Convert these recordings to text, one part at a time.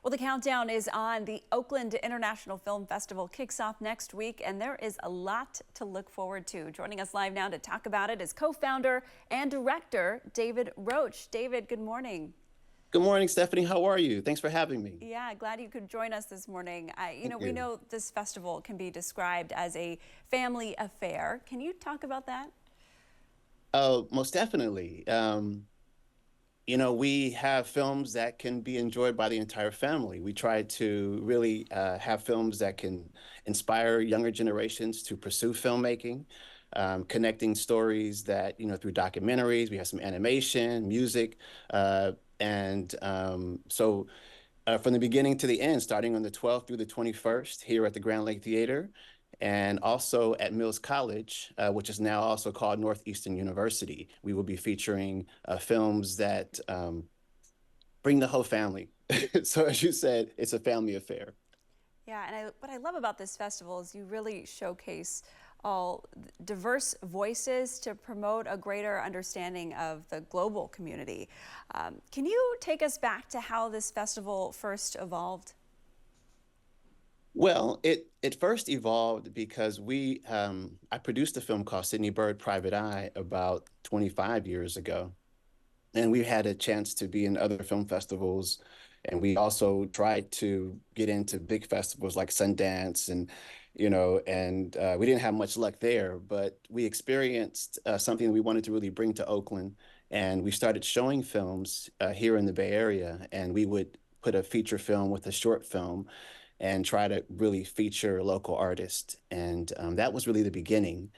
Well, the countdown is on. The Oakland International Film Festival kicks off next week, and there is a lot to look forward to. Joining us live now to talk about it is co-founder and director David Roach. David, good morning. Good morning, Stephanie. How are you? Thanks for having me. Yeah, glad you could join us this morning. Thank We you. know this festival can be described as a family affair. Can you talk about that? Oh, most definitely. We have films that can be enjoyed by the entire family. We try to really have films that can inspire younger generations to pursue filmmaking, connecting stories that, through documentaries. We have some animation, music, and from the beginning to the end, starting on the 12th through the 21st here at the Grand Lake Theater, and also at Mills College, which is now also called Northeastern University. We will be featuring films that bring the whole family. So as you said, it's a family affair. Yeah, and what I love about this festival is you really showcase all diverse voices to promote a greater understanding of the global community. Can you take us back to how this festival first evolved? Well, it first evolved because I produced a film called Sydney Bird Private Eye about 25 years ago. And we had a chance to be in other film festivals. And we also tried to get into big festivals like Sundance and we didn't have much luck there, but we experienced something we wanted to really bring to Oakland. And we started showing films here in the Bay Area, and we would put a feature film with a short film and try to really feature local artists. And that was really the beginning.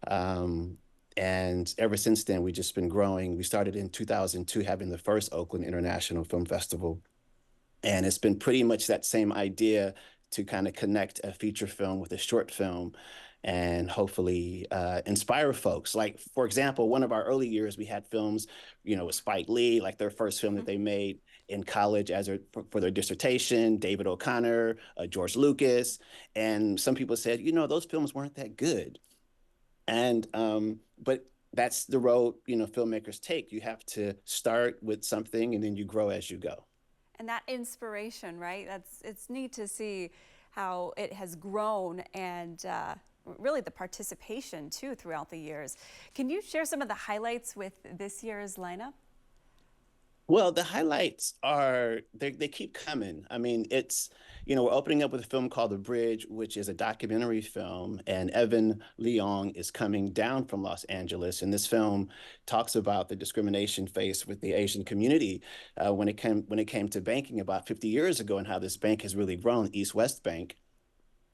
Um, and ever since then, we've just been growing. We started in 2002 having the first Oakland International Film Festival. And it's been pretty much that same idea to kind of connect a feature film with a short film and hopefully inspire folks. Like, for example, one of our early years, we had films, with Spike Lee, like their first film that they made in college for their dissertation, David O'Connor, George Lucas. And some people said, those films weren't that good. But that's the road, filmmakers take. You have to start with something and then you grow as you go. And that inspiration, right? It's neat to see how it has grown and really the participation too throughout the years. Can you share some of the highlights with this year's lineup? Well, the highlights they keep coming. I mean, we're opening up with a film called The Bridge, which is a documentary film, and Evan Leong is coming down from Los Angeles. And this film talks about the discrimination faced with the Asian community when it came to banking about 50 years ago, and how this bank has really grown, East West Bank.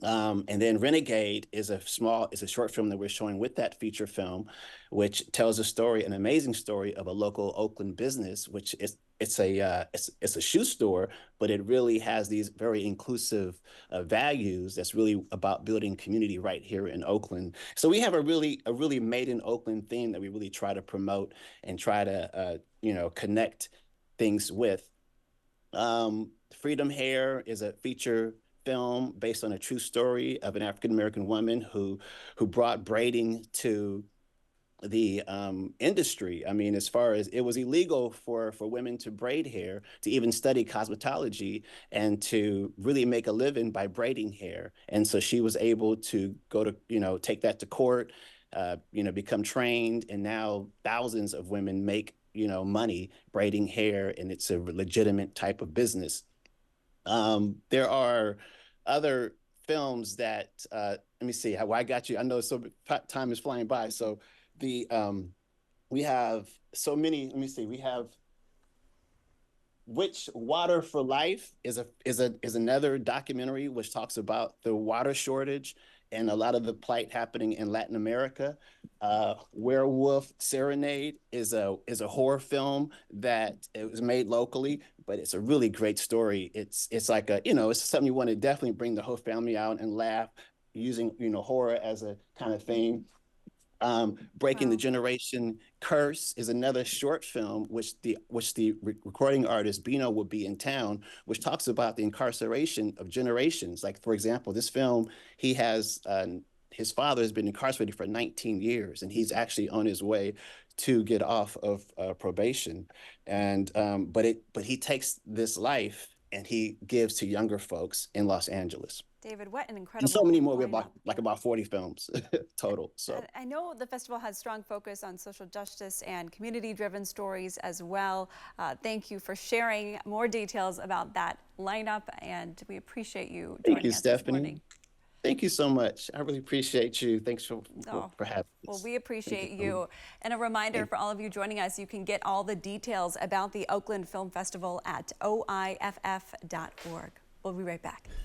And then Renegade is a short film that we're showing with that feature film, which tells an amazing story of a local Oakland business, which is it's a shoe store, but it really has these very inclusive values that's really about building community right here in Oakland. So we have a really made in Oakland theme that we really try to promote and try to connect things with. Freedom Hair is a feature film based on a true story of an African-American woman who brought braiding to the industry. I mean, as far as it was illegal for women to braid hair, to even study cosmetology, and to really make a living by braiding hair. And so she was able to go to, take that to court, become trained, and now thousands of women make, money braiding hair, and it's a legitimate type of business. There are other films that let me see how I got you. I know time is flying by. So we have so many. Let me see. We have which Water for Life is another documentary which talks about the water shortage and a lot of the plight happening in Latin America. Werewolf Serenade is a horror film that it was made locally, but it's a really great story. It's like it's something you want to definitely bring the whole family out and laugh using horror as a kind of theme. Breaking the Wow. Generation Curse is another short film, which the recording artist Bino will be in town, which talks about the incarceration of generations. Like, for example, this film, he has his father has been incarcerated for 19 years, and he's actually on his way to get off of probation. And but he takes this life and he gives to younger folks in Los Angeles. David, what an And so incredible many more. We're lineup. about 40 films total. So I know the festival has strong focus on social justice and community-driven stories as well. Thank you for sharing more details about that lineup, and we appreciate you thank joining you, us this Stephanie. morning. Thank you so much. I really appreciate you. Thanks for Oh, having well, us. we appreciate Thank you. And a reminder Thank for all of you joining us, you can get all the details about the Oakland Film Festival at OIFF.org. We'll be right back.